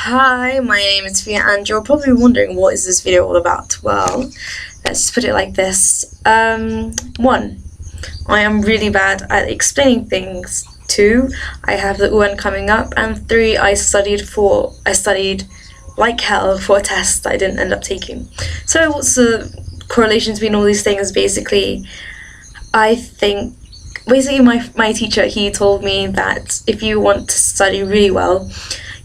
Hi, my name is Fia, and you're probably wondering what is this video all about. Well, let's put it like this. One, I am really bad at explaining things. Two, I have the UN coming up, and three, I studied like hell for a test that I didn't end up taking. So what's the correlation between all these things? Basically, I think my teacher, he told me that if you want to study really well,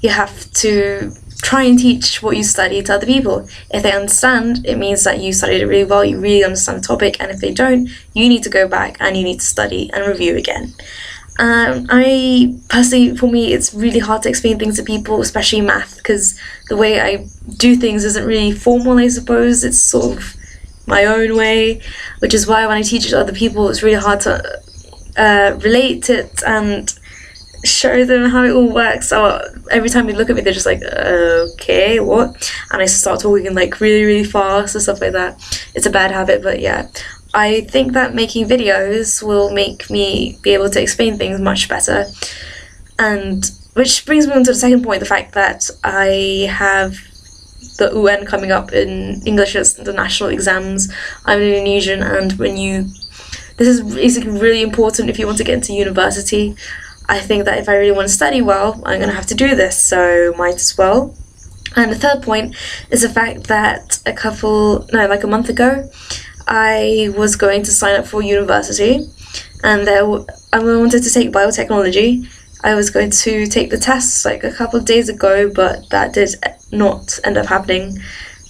you have to try and teach what you study to other people. If they understand, it means that you studied it really well, you really understand the topic, and if they don't, you need to go back and you need to study and review again. I personally, for me, it's really hard to explain things to people, especially math, because the way I do things isn't really formal, I suppose. It's sort of my own way, which is why when I teach it to other people, it's really hard to relate it and show them how it all works. So every time they look at me, they're just like, okay, what? And I start talking like really fast and stuff like that. It's a bad habit, but yeah. I think that making videos will make me be able to explain things much better. And which brings me on to the second point, the fact that I have the UN coming up in English as the national exams. I'm an Indonesian, and this is basically really important if you want to get into university. I think that if I really want to study well, I'm going to have to do this, so might as well. And the third point is the fact that like a month ago, I was going to sign up for university, and I wanted to take biotechnology. I was going to take the tests like a couple of days ago, but that did not end up happening.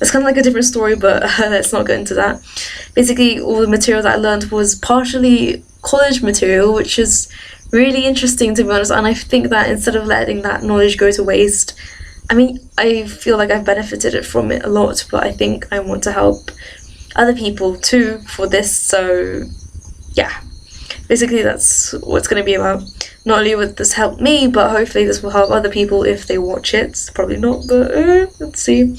It's kind of like a different story, but let's not go into that. Basically, all the material that I learned was partially college material, which is really interesting, to be honest, and I think that instead of letting that knowledge go to waste, I mean, I feel like I've benefited from it a lot, but I think I want to help other people too for this, so yeah. Basically, that's what it's going to be about. Not only would this help me, but hopefully this will help other people if they watch it. Probably not, but let's see.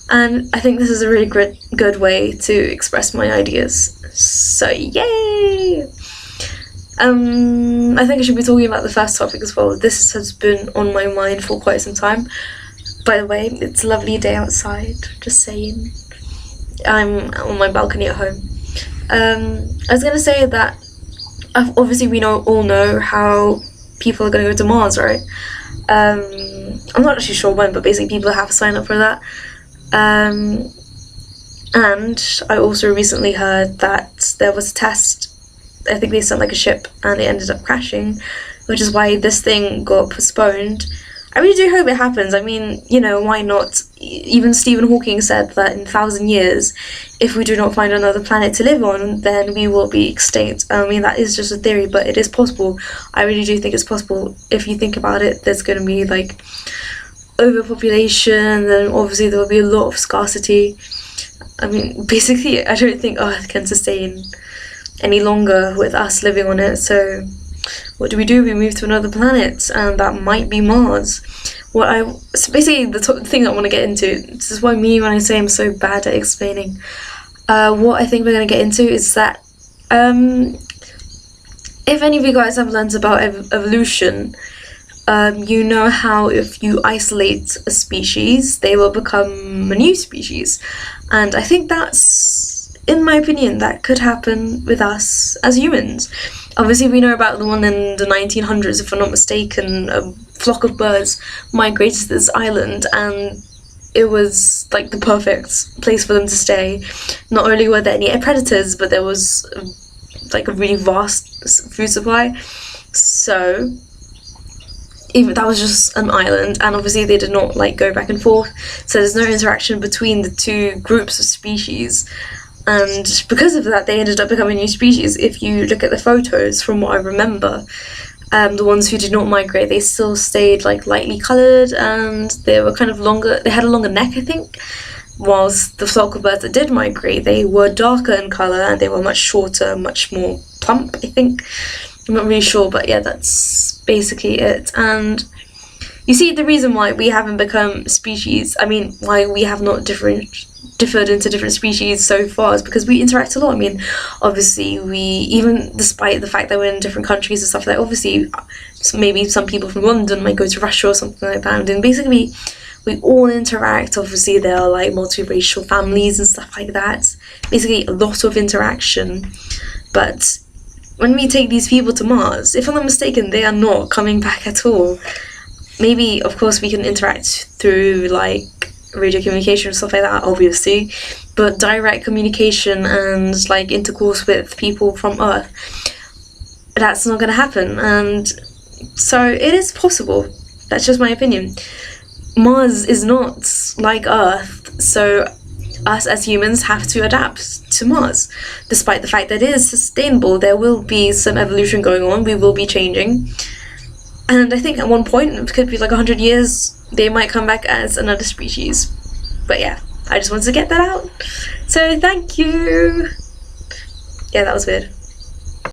And I think this is a really good way to express my ideas. So yay! I think I should be talking about the first topic as well. This has been on my mind for quite some time. By the way, it's a lovely day outside, just saying. I'm on my balcony at home. I was going to say that obviously we all know how people are going to go to Mars, right? I'm not actually sure when, but basically people have to sign up for that. And I also recently heard that there was a test. I think they sent like a ship and it ended up crashing, which is why this thing got postponed. I really do hope it happens. I mean, why not? Even Stephen Hawking said that in 1,000 years, if we do not find another planet to live on, then we will be extinct. I mean, that is just a theory, but it is possible. I really do think it's possible. If you think about it, there's going to be like overpopulation, then obviously there will be a lot of scarcity. I mean, basically, I don't think Earth can sustain any longer with us living on it, so what do? We move to another planet, and that might be Mars. So basically the thing I want to get into, this is why when I say I'm so bad at explaining, what I think we're going to get into is that if any of you guys have learned about evolution, you know how if you isolate a species, they will become a new species. And I think that's, in my opinion, that could happen with us as humans. Obviously, we know about the one in the 1900s, if I'm not mistaken. A flock of birds migrated to this island, and it was like the perfect place for them to stay. Not only were there any predators, but there was like a really vast food supply. So even that was just an island, and obviously they did not like go back and forth. So there's no interaction between the two groups of species. And because of that, they ended up becoming a new species. If you look at the photos, from what I remember, the ones who did not migrate, they still stayed like lightly coloured, and they were kind of longer. They had a longer neck, I think. Whilst the flock of birds that did migrate, they were darker in colour and they were much shorter, much more plump, I think. I'm not really sure, but yeah, that's basically it. And you see, the reason why we haven't become species, I mean, why we have not differed into different species so far, is because we interact a lot. I mean, obviously even despite the fact that we're in different countries and stuff like that, obviously maybe some people from London might go to Russia or something like that, and then basically we all interact. Obviously there are like multiracial families and stuff like that, basically a lot of interaction. But when we take these people to Mars, if I'm not mistaken, they are not coming back at all. Maybe, of course, we can interact through like radio communication and stuff like that, obviously, but direct communication and like intercourse with people from Earth, that's not going to happen. And so it is possible. That's just my opinion. Mars is not like Earth, so us as humans have to adapt to Mars. Despite the fact that it is sustainable, there will be some evolution going on, we will be changing. And I think at one point, it could be like 100 years, they might come back as another species. But yeah, I just wanted to get that out. So thank you. Yeah, that was weird.